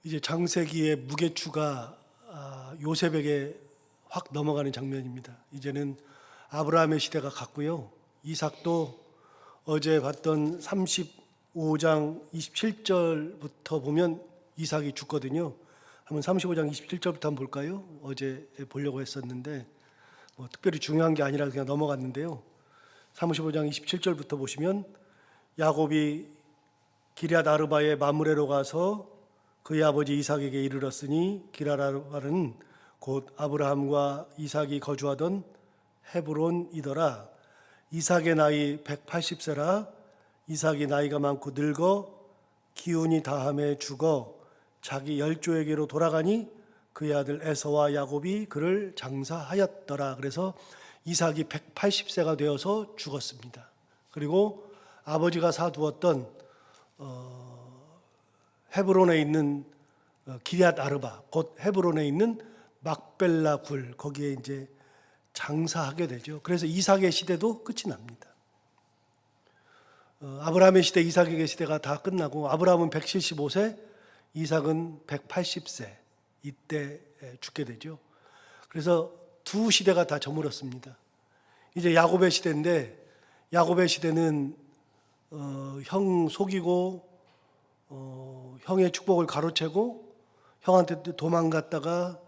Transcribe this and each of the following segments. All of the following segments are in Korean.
이제 창세기의 무게추가 요셉에게 확 넘어가는 장면입니다. 이제는 아브라함의 시대가 갔고요. 이삭도 어제 봤던 35장 27절부터 보면 이삭이 죽거든요. 한번 35장 27절부터 한번 볼까요? 어제 보려고 했었는데 특별히 중요한 게 아니라 그냥 넘어갔는데요. 35장 27절부터 보시면 야곱이 기럇 아르바의 마므레로 가서 그의 아버지 이삭에게 이르렀으니 기럇 아르바는 곧 아브라함과 이삭이 거주하던 헤브론이더라. 이삭의 나이 180세라. 이삭이 나이가 많고 늙어 기운이 다함에 죽어 자기 열조에게로 돌아가니 그의 아들 에서와 야곱이 그를 장사하였더라. 그래서 이삭이 180세가 되어서 죽었습니다. 그리고 아버지가 사두었던 헤브론에 있는 기럇 아르바, 곧 헤브론에 있는 막벨라 굴, 거기에 이제 장사하게 되죠. 그래서 이삭의 시대도 끝이 납니다. 아브라함의 시대, 이삭의 시대가 다 끝나고 아브라함은 175세, 이삭은 180세 이때 죽게 되죠. 그래서 두 시대가 다 저물었습니다. 이제 야곱의 시대인데 야곱의 시대는 형 속이고 형의 축복을 가로채고 형한테 도망갔다가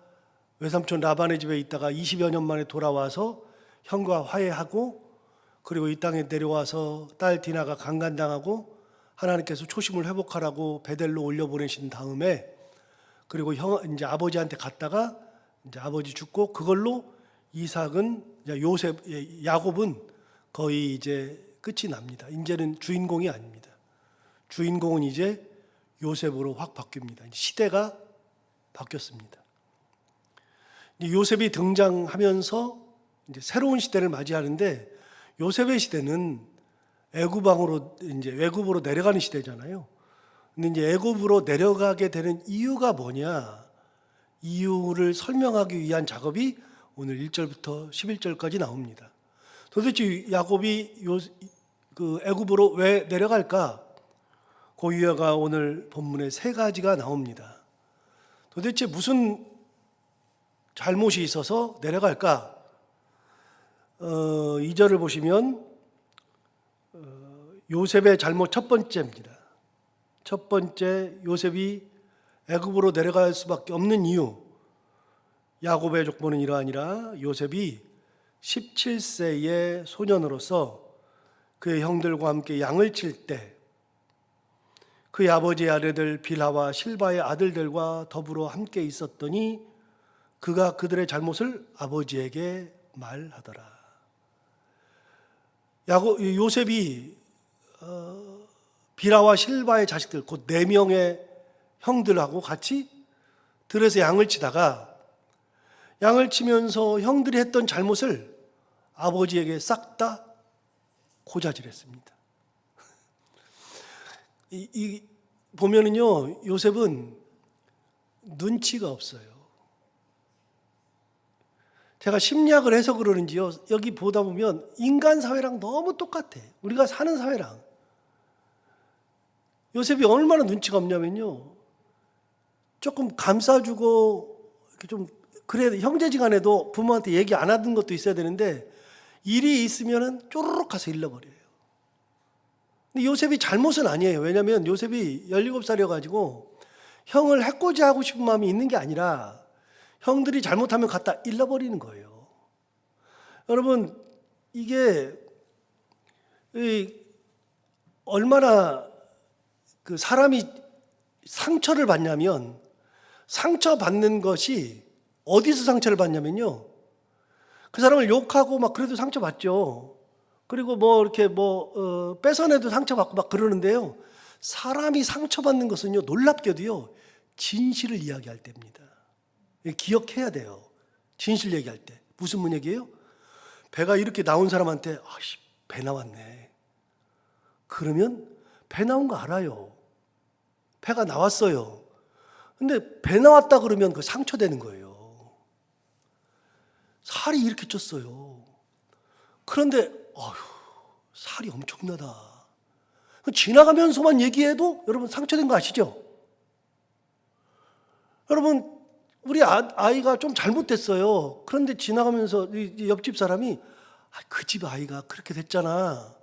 외삼촌 라반의 집에 있다가 20여 년 만에 돌아와서 형과 화해하고 그리고 이 땅에 내려와서 딸 디나가 강간당하고 하나님께서 초심을 회복하라고 베델로 올려보내신 다음에 그리고 형 이제 아버지한테 갔다가 이제 아버지 죽고 그걸로 이삭은 야곱은 거의 이제 끝이 납니다. 이제는 주인공이 아닙니다. 주인공은 이제 요셉으로 확 바뀝니다. 시대가 바뀌었습니다. 요셉이 등장하면서 이제 새로운 시대를 맞이하는데 요셉의 시대는 애굽으로 내려가는 시대잖아요. 근데 이제 애굽으로 내려가게 되는 이유가 뭐냐? 이유를 설명하기 위한 작업이 오늘 1절부터 11절까지 나옵니다. 도대체 야곱이 애굽으로 왜 내려갈까? 그 이유가 오늘 본문에 세 가지가 나옵니다. 도대체 무슨 잘못이 있어서 내려갈까? 2절을 보시면 요셉의 잘못 첫 번째입니다. 첫 번째, 요셉이 애굽으로 내려갈 수밖에 없는 이유. 야곱의 족보는 이러하니라. 요셉이 17세의 소년으로서 그의 형들과 함께 양을 칠 때 그의 아버지의 아들들 빌하와 실바의 아들들과 더불어 함께 있었더니 그가 그들의 잘못을 아버지에게 말하더라. 요셉이 빌하와 실바의 자식들 곧 4명의 형들하고 같이 들에서 양을 치다가 양을 치면서 형들이 했던 잘못을 아버지에게 싹 다 고자질했습니다. 보면은요, 요셉은 눈치가 없어요. 제가 심리학을 해서 그러는지요, 여기 보다 보면 인간 사회랑 너무 똑같아. 우리가 사는 사회랑. 요셉이 얼마나 눈치가 없냐면요, 조금 감싸주고 좀 그래 형제지간에도 부모한테 얘기 안 하던 것도 있어야 되는데 일이 있으면은 쪼르륵 가서 일러버려요. 근데 요셉이 잘못은 아니에요. 왜냐하면 요셉이 17살이어가지고 형을 해코지하고 싶은 마음이 있는 게 아니라 형들이 잘못하면 갖다 일러버리는 거예요. 여러분, 이게 얼마나 그 사람이 상처를 받냐면 상처받는 것이 어디서 상처를 받냐면요, 그 사람을 욕하고 막 그래도 상처받죠. 그리고 이렇게 뺏어내도 상처받고 막 그러는데요, 사람이 상처받는 것은요, 놀랍게도요, 진실을 이야기할 때입니다. 기억해야 돼요. 진실 얘기할 때. 무슨 얘기예요? 배가 이렇게 나온 사람한테 배 나왔네. 그러면 배 나온 거 알아요. 배가 나왔어요. 근데 배 나왔다 그러면 그 상처되는 거예요. 살이 이렇게 쪘어요. 그런데 살이 엄청나다. 지나가면서만 얘기해도 여러분 상처된 거 아시죠? 여러분, 우리 아이가 좀 잘못됐어요. 그런데 지나가면서 이 옆집 사람이 그 집 아이가 그렇게 됐잖아.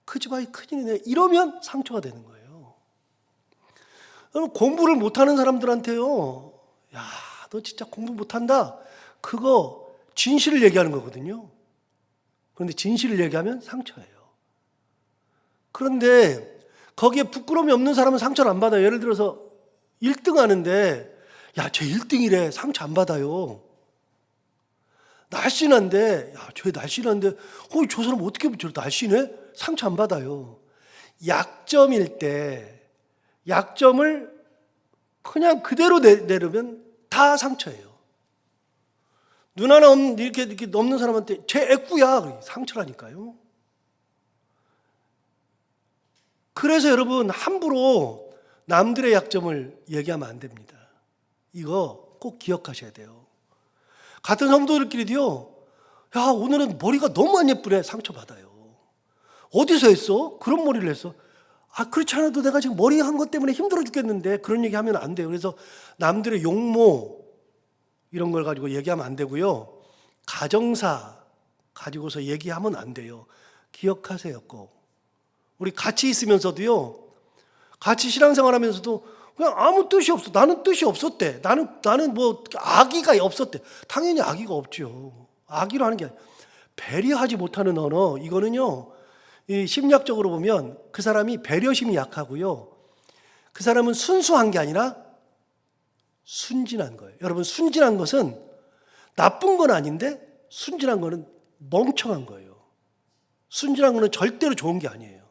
그 집 아이 큰일이네. 이러면 상처가 되는 거예요. 여러분, 공부를 못하는 사람들한테요. 야, 너 진짜 공부 못한다. 그거 진실을 얘기하는 거거든요. 그런데 진실을 얘기하면 상처예요. 그런데 거기에 부끄러움이 없는 사람은 상처를 안 받아요. 예를 들어서 1등 하는데 야, 쟤 1등이래. 상처 안 받아요. 날씬한데 야, 쟤 날씬한데 저 사람 어떻게 저 날씬해? 상처 안 받아요. 약점일 때 약점을 그냥 그대로 내려면 다 상처예요. 눈 하나 없는 이렇게 넘는 사람한테 쟤 애꾸야. 상처라니까요. 그래서 여러분, 함부로 남들의 약점을 얘기하면 안 됩니다. 이거 꼭 기억하셔야 돼요. 같은 성도들끼리도요. 야, 오늘은 머리가 너무 안 예쁘네. 상처받아요. 어디서 했어? 그런 머리를 했어? 그렇지 않아도 내가 지금 머리 한 것 때문에 힘들어 죽겠는데. 그런 얘기 하면 안 돼요. 그래서 남들의 용모 이런 걸 가지고 얘기하면 안 되고요. 가정사 가지고서 얘기하면 안 돼요. 기억하세요. 꼭. 우리 같이 있으면서도요. 같이 신앙생활 하면서도 그냥 아무 뜻이 없어. 나는 뜻이 없었대. 나는 뭐 악의가 없었대. 당연히 악의가 없죠. 악의로 하는 게 아니라 배려하지 못하는 언어. 이거는요. 이 심리학적으로 보면 그 사람이 배려심이 약하고요. 그 사람은 순수한 게 아니라 순진한 거예요. 여러분, 순진한 것은 나쁜 건 아닌데 순진한 거는 멍청한 거예요. 순진한 거는 절대로 좋은 게 아니에요.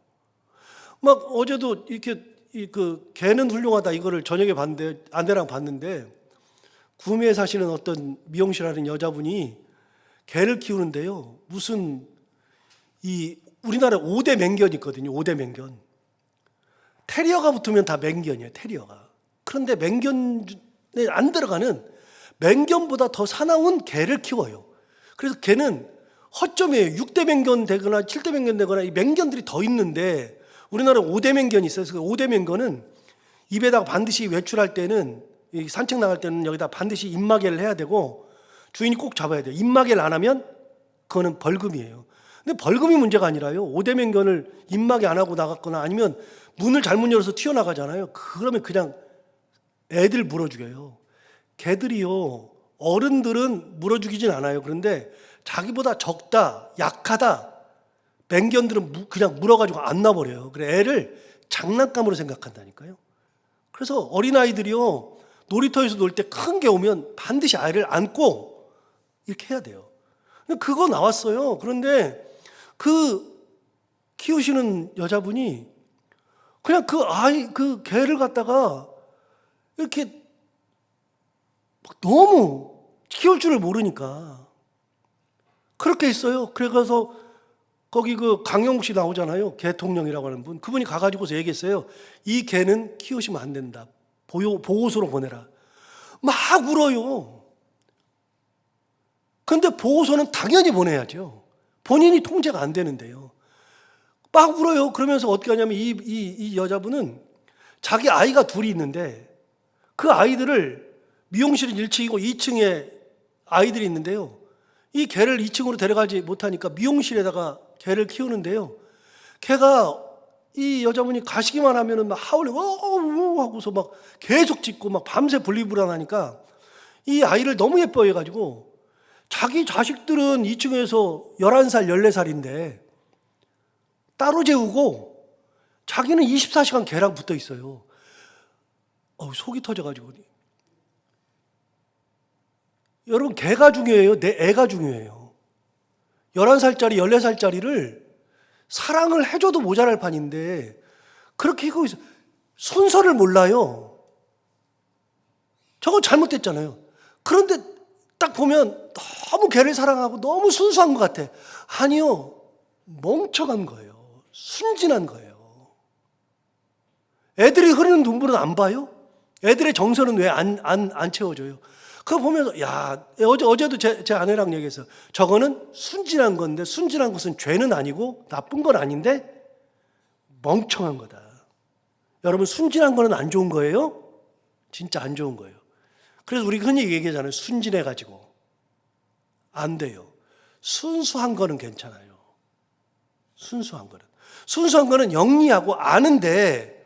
막 어제도 이렇게 그 개는 훌륭하다 이거를 저녁에 봤는데 아내랑 봤는데 구미에 사시는 어떤 미용실 하는 여자분이 개를 키우는데요. 무슨 이 우리나라에 5대 맹견이 있거든요. 5대 맹견. 테리어가 붙으면 다 맹견이에요. 테리어가. 그런데 맹견에 안 들어가는 맹견보다 더 사나운 개를 키워요. 그래서 개는 허점이에요. 6대 맹견 되거나 7대 맹견 되거나 이 맹견들이 더 있는데 우리나라에 5대 맹견이 있어요. 그래서 5대 맹견은 입에다가 반드시 외출할 때는 산책 나갈 때는 여기다 반드시 입마개를 해야 되고 주인이 꼭 잡아야 돼요. 입마개를 안 하면 그거는 벌금이에요. 근데 벌금이 문제가 아니라요. 5대 맹견을 입마개 안 하고 나갔거나 아니면 문을 잘못 열어서 튀어나가잖아요. 그러면 그냥 애들 물어 죽여요. 개들이요. 어른들은 물어 죽이진 않아요. 그런데 자기보다 적다, 약하다. 맹견들은 그냥 물어가지고 안 놔버려요. 그래 애를 장난감으로 생각한다니까요. 그래서 어린아이들이요. 놀이터에서 놀 때 큰 게 오면 반드시 아이를 안고 이렇게 해야 돼요. 그거 나왔어요. 그런데 그 키우시는 여자분이 그냥 그 개를 갖다가 이렇게 너무 키울 줄을 모르니까 그렇게 했어요. 그래서 거기 그 강영욱 씨 나오잖아요. 개통령이라고 하는 분. 그분이 가가지고서 얘기했어요. 이 개는 키우시면 안 된다. 보호소로 보내라. 막 울어요. 그런데 보호소는 당연히 보내야죠. 본인이 통제가 안 되는데요. 막 울어요. 그러면서 어떻게 하냐면 이 여자분은 자기 아이가 둘이 있는데 그 아이들을 미용실은 1층이고 2층에 아이들이 있는데요. 이 개를 2층으로 데려가지 못하니까 미용실에다가 개를 키우는데요. 개가 이 여자분이 가시기만 하면은 막 하울링 하고서 막 계속 짖고 막 밤새 분리불안하니까 이 아이를 너무 예뻐해 가지고 자기 자식들은 2층에서 11살, 14살인데 따로 재우고 자기는 24시간 개랑 붙어 있어요. 속이 터져가지고. 여러분, 개가 중요해요? 내 애가 중요해요? 11살짜리, 14살짜리를 사랑을 해줘도 모자랄 판인데 그렇게 하고 있어요. 순서를 몰라요. 저건 잘못됐잖아요. 그런데 딱 보면 너무 개를 사랑하고 너무 순수한 것 같아. 아니요. 멍청한 거예요. 순진한 거예요. 애들이 흐르는 눈물은 안 봐요? 애들의 정서는 왜 안 채워줘요? 그거 보면서 어제도 제 아내랑 얘기했어요. 저거는 순진한 건데 순진한 것은 죄는 아니고 나쁜 건 아닌데 멍청한 거다. 여러분, 순진한 거는 안 좋은 거예요? 진짜 안 좋은 거예요. 그래서 우리 흔히 얘기하잖아요. 순진해가지고. 안 돼요. 순수한 거는 괜찮아요. 순수한 거는. 순수한 거는 영리하고 아는데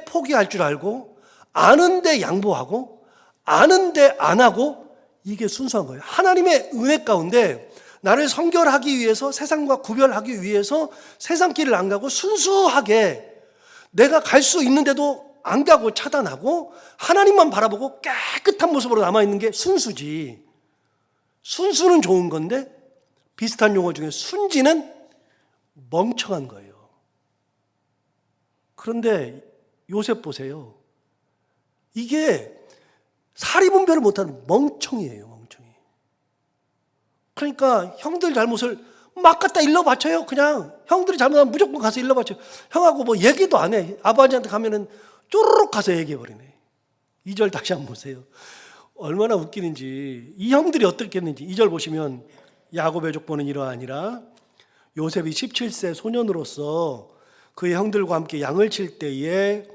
포기할 줄 알고, 아는데 양보하고, 아는데 안 하고, 이게 순수한 거예요. 하나님의 은혜 가운데 나를 성결하기 위해서, 세상과 구별하기 위해서 세상 길을 안 가고 순수하게 내가 갈 수 있는데도 안 가고 차단하고 하나님만 바라보고 깨끗한 모습으로 남아있는 게 순수지. 순수는 좋은 건데 비슷한 용어 중에 순진은 멍청한 거예요. 그런데 요셉 보세요. 이게 사리분별을 못하는 멍청이에요. 멍청이. 그러니까 형들 잘못을 막 갖다 일러 바쳐요. 그냥 형들이 잘못하면 무조건 가서 일러 바쳐요. 형하고 뭐 얘기도 안 해. 아버지한테 가면은 쪼르륵 가서 얘기해버리네. 2절 다시 한번 보세요. 얼마나 웃기는지. 이 형들이 어떻겠는지. 2절 보시면 야곱의 족보는 이러하니라. 요셉이 17세 소년으로서 그의 형들과 함께 양을 칠 때에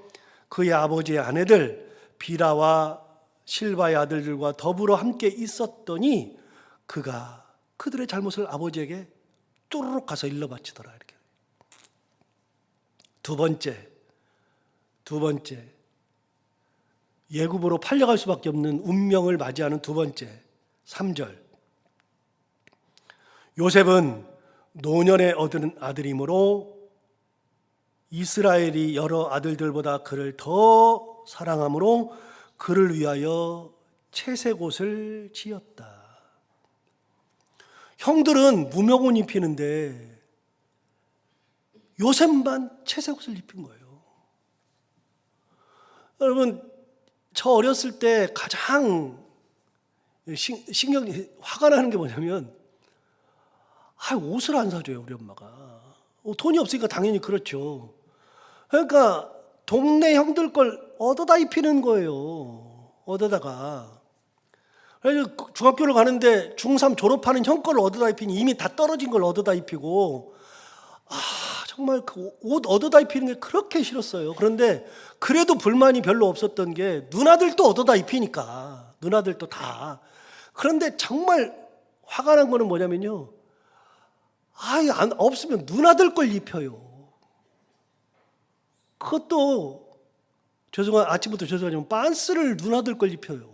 그의 아버지의 아내들 비라와 실바의 아들들과 더불어 함께 있었더니 그가 그들의 잘못을 아버지에게 뚜루룩 가서 일러 바치더라. 이렇게. 두 번째 예굽으로 팔려갈 수밖에 없는 운명을 맞이하는 두 번째 3절. 요셉은 노년에 얻은 아들이므로 이스라엘이 여러 아들들보다 그를 더 사랑하므로 그를 위하여 채색옷을 지었다. 형들은 무명옷 입히는데 요셉만 채색옷을 입힌 거예요. 여러분, 저 어렸을 때 가장 화가 나는 게 뭐냐면 옷을 안 사줘요, 우리 엄마가. 돈이 없으니까 당연히 그렇죠. 그러니까 동네 형들 걸 얻어다 입히는 거예요. 얻어다가. 그래서 중학교를 가는데 중3 졸업하는 형 걸 얻어다 입히니 이미 다 떨어진 걸 얻어다 입히고, 정말 그 옷 얻어다 입히는 게 그렇게 싫었어요. 그런데 그래도 불만이 별로 없었던 게 누나들도 얻어다 입히니까. 누나들도 다. 그런데 정말 화가 난 거는 뭐냐면요. 없으면 누나들 걸 입혀요. 그것도 아침부터 죄송하지만 빤스를 누나들 걸 입혀요.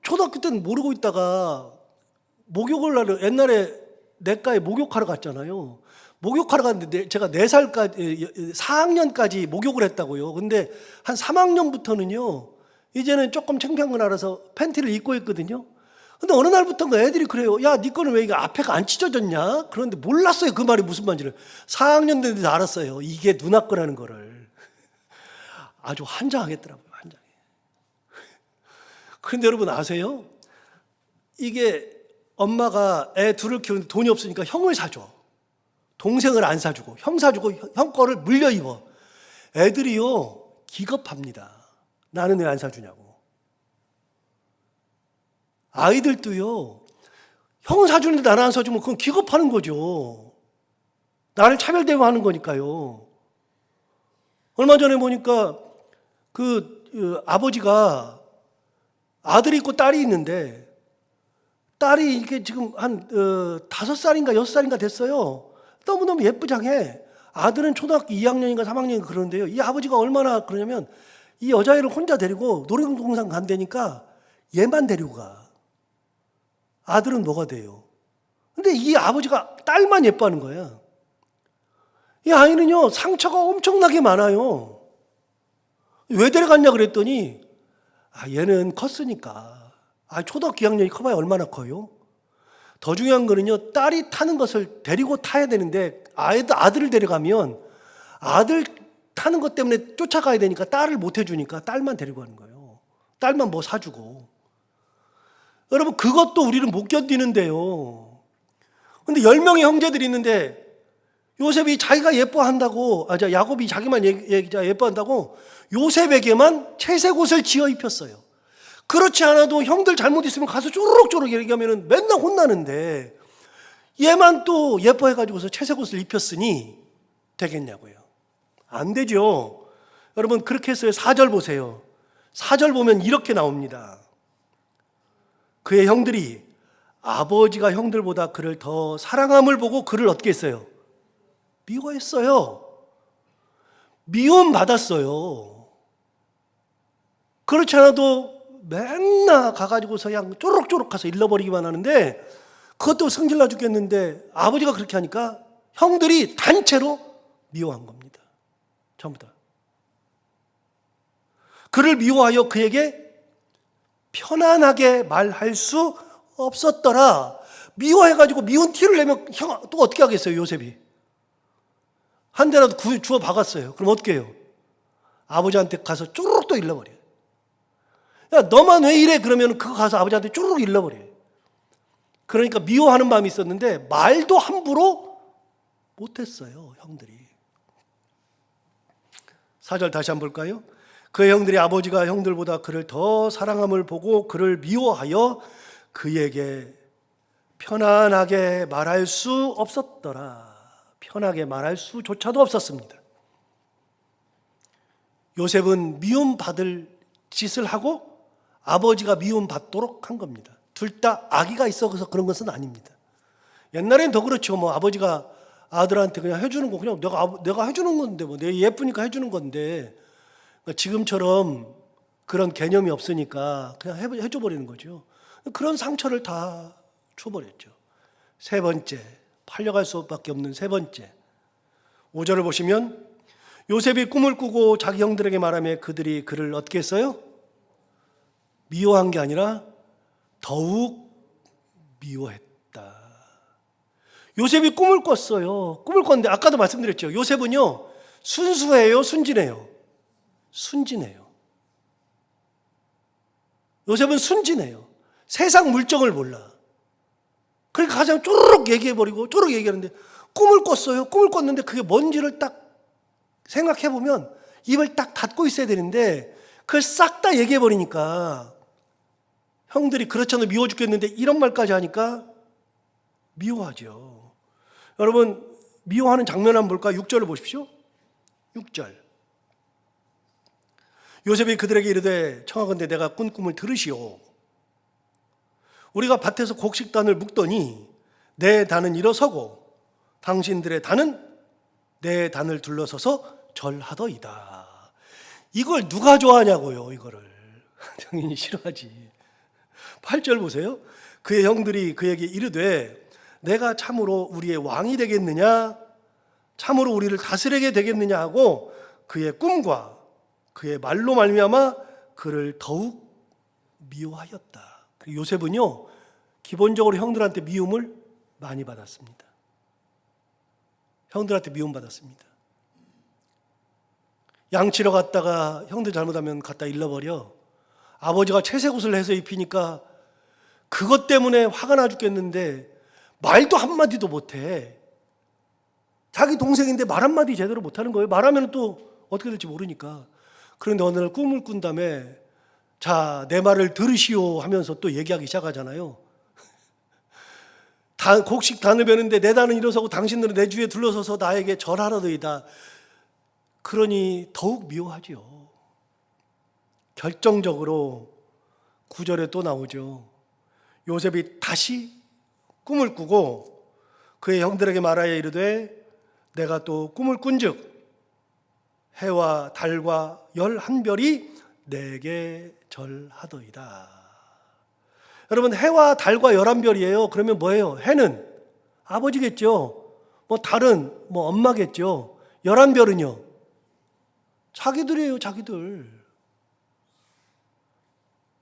초등학교 때는 모르고 있다가 목욕을 옛날에 내과에 목욕하러 갔잖아요. 목욕하러 갔는데 제가 4살까지 4학년까지 목욕을 했다고요. 근데 한 3학년부터는요. 이제는 조금 창피한 건 알아서 팬티를 입고 있거든요. 근데 어느 날부터인가 애들이 그래요. 야, 네 거는 왜 이게 앞에가 안 찢어졌냐? 그런데 몰랐어요. 그 말이 무슨 말인지를. 4학년 됐는데 알았어요. 이게 누나 거라는 거를. 아주 환장하겠더라고요. 환장해. 그런데 여러분 아세요? 이게 엄마가 애 둘을 키우는데 돈이 없으니까 형을 사줘. 동생을 안 사주고 형 사주고 형 거를 물려 입어. 애들이요 기겁합니다. 나는 왜 안 사주냐고. 아이들도요 형은 사주는데 나는 안 사주면 그건 기겁하는 거죠. 나를 차별대우하는 거니까요. 얼마 전에 보니까 아버지가 아들이 있고 딸이 있는데 딸이 이게 지금 한 5살인가 6살인가 됐어요. 너무너무 예쁘장해. 아들은 초등학교 2학년인가 3학년인가 그러는데요. 이 아버지가 얼마나 그러냐면 이 여자애를 혼자 데리고 놀이동산 간다니까 얘만 데리고 가. 아들은 뭐가 돼요? 근데 이 아버지가 딸만 예뻐하는 거야. 이 아이는요 상처가 엄청나게 많아요. 왜 데려갔냐 그랬더니 얘는 컸으니까. 초등학교 2학년이 커봐야 얼마나 커요? 더 중요한 거는요 딸이 타는 것을 데리고 타야 되는데 아들을 데려가면 아들 타는 것 때문에 쫓아가야 되니까 딸을 못 해주니까 딸만 데리고 가는 거예요. 딸만 뭐 사주고. 여러분 그것도 우리는 못 견디는데요. 근데 10명의 형제들이 있는데 요셉이 자기가 예뻐한다고, 야곱이 자기만 예뻐한다고 요셉에게만 채색 옷을 지어 입혔어요. 그렇지 않아도 형들 잘못 있으면 가서 쪼르륵쪼르륵 얘기하면 맨날 혼나는데 얘만 또 예뻐해가지고서 채색 옷을 입혔으니 되겠냐고요. 안 되죠. 여러분 그렇게 했어요. 4절 보세요. 4절 보면 이렇게 나옵니다. 그의 형들이 아버지가 형들보다 그를 더 사랑함을 보고 그를 어떻게 했어요? 미워했어요. 미움 받았어요. 그렇지 않아도 맨날 가가지고서 그냥 쪼록쪼록 가서 잃어버리기만 하는데, 그것도 성질나 죽겠는데 아버지가 그렇게 하니까 형들이 단체로 미워한 겁니다. 전부 다. 그를 미워하여 그에게 편안하게 말할 수 없었더라. 미워해가지고 미운 티를 내면 형 또 어떻게 하겠어요? 요셉이 한 대라도 주워 박았어요. 그럼 어떻게 해요? 아버지한테 가서 쪼르륵 또 일러버려요. 야, 너만 왜 이래? 그러면 그거 가서 아버지한테 쪼르륵 일러버려요. 그러니까 미워하는 마음이 있었는데 말도 함부로 못했어요, 형들이. 4절 다시 한번 볼까요? 그의 형들이 아버지가 형들보다 그를 더 사랑함을 보고 그를 미워하여 그에게 편안하게 말할 수 없었더라. 편하게 말할 수조차도 없었습니다. 요셉은 미움받을 짓을 하고 아버지가 미움받도록 한 겁니다. 둘 다 악의가 있어서 그런 것은 아닙니다. 옛날엔 더 그렇죠. 뭐 아버지가 아들한테 그냥 해주는 거, 그냥 내가 해주는 건데, 뭐 내 예쁘니까 해주는 건데, 그러니까 지금처럼 그런 개념이 없으니까 그냥 해줘버리는 거죠. 그런 상처를 다 줘버렸죠. 세 번째, 팔려갈 수밖에 없는 세 번째, 5절을 보시면 요셉이 꿈을 꾸고 자기 형들에게 말하며 그들이 그를 어떻게 했어요? 미워한 게 아니라 더욱 미워했다. 요셉이 꿈을 꿨어요. 꿈을 꿨는데 아까도 말씀드렸죠. 요셉은요, 순수해요, 순진해요? 순진해요. 요셉은 순진해요. 세상 물정을 몰라. 그러니까 가장 쪼르륵 얘기해버리고 쪼르륵 얘기하는데, 꿈을 꿨어요. 꿈을 꿨는데 그게 뭔지를 딱 생각해보면 입을 딱 닫고 있어야 되는데 그걸 싹 다 얘기해버리니까 형들이 그렇잖아 미워 죽겠는데 이런 말까지 하니까 미워하죠. 여러분 미워하는 장면 한번 볼까요? 6절을 보십시오. 6절. 요셉이 그들에게 이르되 청하건대 내가 꾼 꿈을 들으시오. 우리가 밭에서 곡식단을 묶더니 내 단은 일어서고 당신들의 단은 내 단을 둘러서서 절하더이다. 이걸 누가 좋아하냐고요. 이거를 당연히 싫어하지. 8절 보세요. 그의 형들이 그에게 이르되 내가 참으로 우리의 왕이 되겠느냐, 참으로 우리를 다스리게 되겠느냐 하고 그의 꿈과 그의 말로 말미암아 그를 더욱 미워하였다. 요셉은요 기본적으로 형들한테 미움을 많이 받았습니다. 형들한테 미움받았습니다. 양치러 갔다가 형들 잘못하면 갖다 잃어버려. 아버지가 채색옷을 해서 입히니까 그것 때문에 화가 나 죽겠는데 말도 한마디도 못해. 자기 동생인데 말 한마디 제대로 못하는 거예요. 말하면 또 어떻게 될지 모르니까. 그런데 어느 날 꿈을 꾼 다음에 자, 내 말을 들으시오 하면서 또 얘기하기 시작하잖아요. 곡식 단을 베는데 내 단은 일어서고 당신들은 내 주위에 둘러서서 나에게 절하러더이다. 그러니 더욱 미워하죠. 결정적으로 9절에 또 나오죠. 요셉이 다시 꿈을 꾸고 그의 형들에게 말하여 이르되 내가 또 꿈을 꾼즉 해와 달과 11별이 내게 절하더이다. 여러분 해와 달과 11별이에요. 그러면 뭐예요? 해는 아버지겠죠. 뭐 달은 뭐 엄마겠죠. 11별은요? 자기들이에요. 자기들.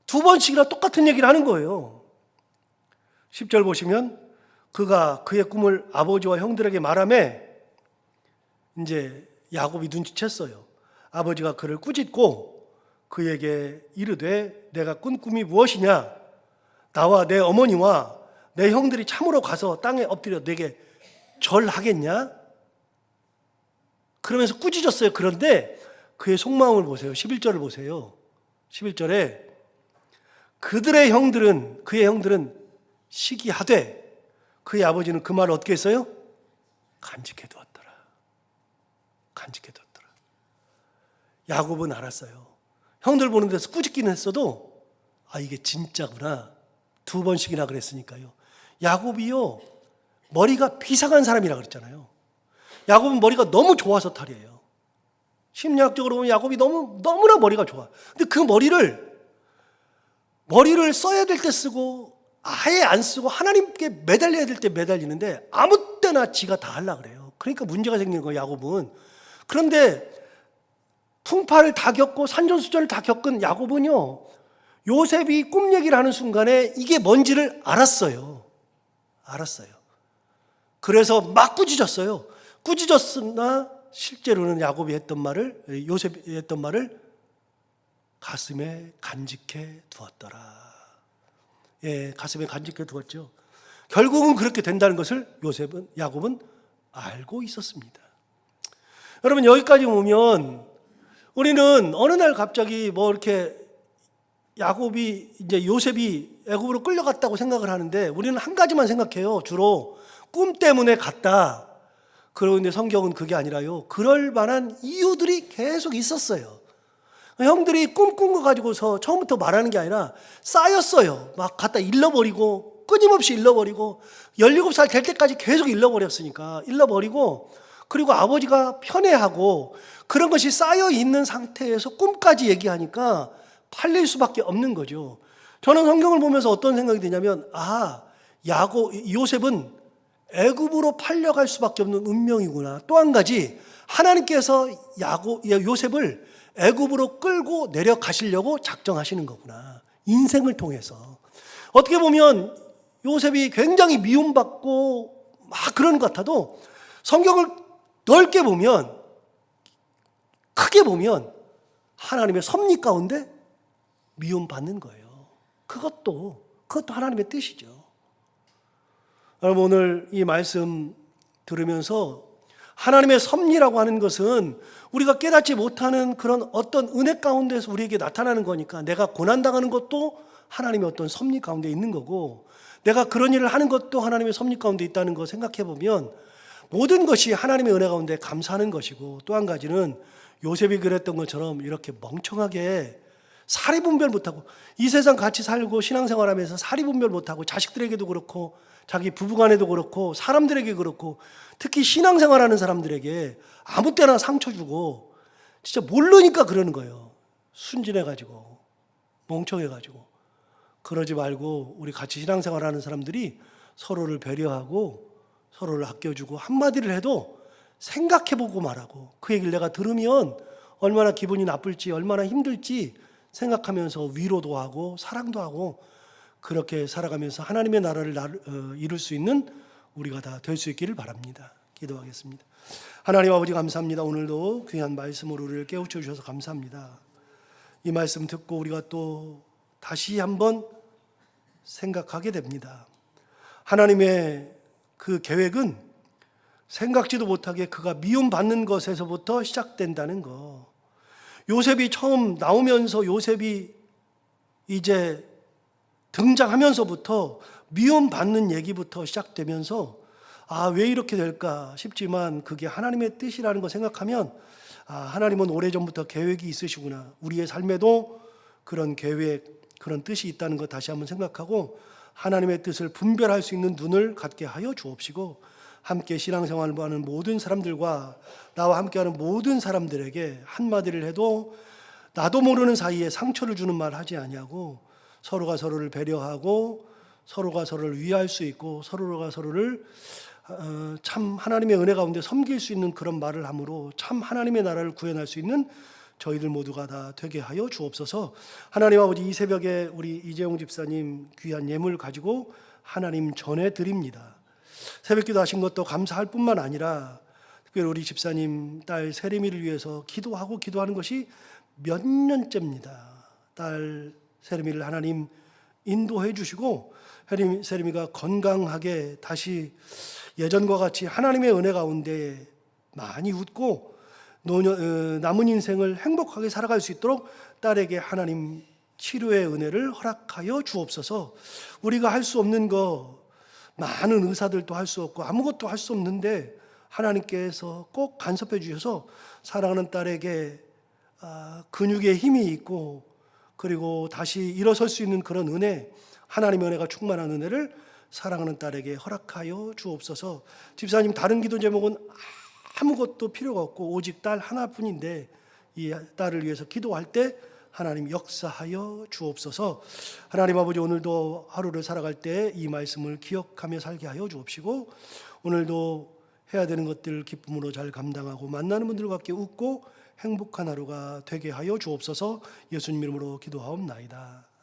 두 번씩이나 똑같은 얘기를 하는 거예요. 10절 보시면 그가 그의 꿈을 아버지와 형들에게 말하며 이제 야곱이 눈치챘어요. 아버지가 그를 꾸짖고 그에게 이르되 내가 꾼 꿈이 무엇이냐? 나와 내 어머니와 내 형들이 참으로 가서 땅에 엎드려 내게 절하겠냐? 그러면서 꾸짖었어요. 그런데 그의 속마음을 보세요. 11절을 보세요. 11절에 그의 형들은 시기하되 그의 아버지는 그 말을 어떻게 했어요? 간직해 두었더라. 간직해 두었더라. 야곱은 알았어요. 형들 보는 데서 꾸짖기는 했어도 이게 진짜구나. 2번씩이나 그랬으니까요. 야곱이요, 머리가 비상한 사람이라 그랬잖아요. 야곱은 머리가 너무 좋아서 탈이에요. 심리학적으로 보면 야곱이 너무나 머리가 좋아. 근데 그 머리를 써야 될 때 쓰고 아예 안 쓰고 하나님께 매달려야 될 때 매달리는데 아무 때나 지가 다 하려고 그래요. 그러니까 문제가 생기는 거예요, 야곱은. 그런데 풍파를 다 겪고 산전수전을 다 겪은 야곱은요, 요셉이 꿈 얘기를 하는 순간에 이게 뭔지를 알았어요. 그래서 막 꾸짖었어요. 꾸짖었으나 실제로는 야곱이 했던 말을, 요셉이 했던 말을 가슴에 간직해 두었더라. 가슴에 간직해 두었죠. 결국은 그렇게 된다는 것을 야곱은 알고 있었습니다. 여러분, 여기까지 보면 우리는 어느 날 갑자기 이렇게 요셉이 애굽으로 끌려갔다고 생각을 하는데 우리는 한 가지만 생각해요. 주로 꿈 때문에 갔다. 그런데 성경은 그게 아니라요, 그럴 만한 이유들이 계속 있었어요. 형들이 꿈꾼 거 가지고서 처음부터 말하는 게 아니라 쌓였어요. 막 갖다 잃어버리고, 끊임없이 잃어버리고, 17살 될 때까지 계속 잃어버리고, 그리고 아버지가 편애하고 그런 것이 쌓여 있는 상태에서 꿈까지 얘기하니까 팔릴 수밖에 없는 거죠. 저는 성경을 보면서 어떤 생각이 드냐면, 요셉은 애굽으로 팔려갈 수밖에 없는 운명이구나. 또 한 가지, 하나님께서 요셉을 애굽으로 끌고 내려가시려고 작정하시는 거구나. 인생을 통해서. 어떻게 보면 요셉이 굉장히 미움받고 막 그러는 것 같아도 성경을 넓게 보면, 크게 보면 하나님의 섭리 가운데 미움받는 거예요. 그것도 하나님의 뜻이죠. 여러분, 오늘 이 말씀 들으면서 하나님의 섭리라고 하는 것은 우리가 깨닫지 못하는 그런 어떤 은혜 가운데서 우리에게 나타나는 거니까, 내가 고난당하는 것도 하나님의 어떤 섭리 가운데 있는 거고, 내가 그런 일을 하는 것도 하나님의 섭리 가운데 있다는 거 생각해 보면 모든 것이 하나님의 은혜 가운데 감사하는 것이고, 또 한 가지는 요셉이 그랬던 것처럼 이렇게 멍청하게 사리분별 못하고, 이 세상 같이 살고 신앙생활하면서 사리분별 못하고, 자식들에게도 그렇고 자기 부부간에도 그렇고 사람들에게 그렇고, 특히 신앙생활하는 사람들에게 아무 때나 상처 주고, 진짜 모르니까 그러는 거예요. 순진해가지고 멍청해가지고. 그러지 말고 우리 같이 신앙생활하는 사람들이 서로를 배려하고 서로를 아껴주고, 한마디를 해도 생각해보고 말하고, 그 얘기를 내가 들으면 얼마나 기분이 나쁠지, 얼마나 힘들지 생각하면서 위로도 하고 사랑도 하고, 그렇게 살아가면서 하나님의 나라를 이룰 수 있는 우리가 다 될 수 있기를 바랍니다. 기도하겠습니다. 하나님 아버지, 감사합니다. 오늘도 귀한 말씀으로 우리를 깨우쳐 주셔서 감사합니다. 이 말씀 듣고 우리가 또 다시 한번 생각하게 됩니다. 하나님의 그 계획은 생각지도 못하게 그가 미움받는 것에서부터 시작된다는 거. 요셉이 처음 나오면서, 요셉이 이제 등장하면서부터 미움받는 얘기부터 시작되면서 왜 이렇게 될까 싶지만, 그게 하나님의 뜻이라는 거 생각하면 하나님은 오래전부터 계획이 있으시구나. 우리의 삶에도 그런 계획, 그런 뜻이 있다는 거 다시 한번 생각하고 하나님의 뜻을 분별할 수 있는 눈을 갖게 하여 주옵시고, 함께 신앙생활을 하는 모든 사람들과 나와 함께하는 모든 사람들에게 한마디를 해도 나도 모르는 사이에 상처를 주는 말 하지 아니하고, 서로가 서로를 배려하고 서로가 서로를 위할 수 있고, 서로가 서로를 참 하나님의 은혜 가운데 섬길 수 있는 그런 말을 함으로 참 하나님의 나라를 구현할 수 있는 저희들 모두가 다 되게 하여 주옵소서. 하나님 아버지, 이 새벽에 우리 이재용 집사님 귀한 예물 가지고 하나님 전해 드립니다. 새벽기도 하신 것도 감사할 뿐만 아니라 특별히 우리 집사님 딸 세림이를 위해서 기도하는 것이 몇 년째입니다. 딸 세림이를 하나님 인도해 주시고, 세림이가 건강하게 다시 예전과 같이 하나님의 은혜 가운데 많이 웃고 남은 인생을 행복하게 살아갈 수 있도록 딸에게 하나님 치료의 은혜를 허락하여 주옵소서. 우리가 할 수 없는 거, 많은 의사들도 할 수 없고 아무것도 할 수 없는데 하나님께서 꼭 간섭해 주셔서 사랑하는 딸에게 근육에 힘이 있고 그리고 다시 일어설 수 있는 그런 은혜, 하나님의 은혜가 충만한 은혜를 사랑하는 딸에게 허락하여 주옵소서. 집사님 다른 기도 제목은 아무것도 필요가 없고 오직 딸 하나뿐인데 이 딸을 위해서 기도할 때 하나님 역사하여 주옵소서. 하나님 아버지, 오늘도 하루를 살아갈 때 이 말씀을 기억하며 살게 하여 주옵시고 오늘도 해야 되는 것들을 기쁨으로 잘 감당하고 만나는 분들과 함께 웃고 행복한 하루가 되게 하여 주옵소서. 예수님 이름으로 기도하옵나이다.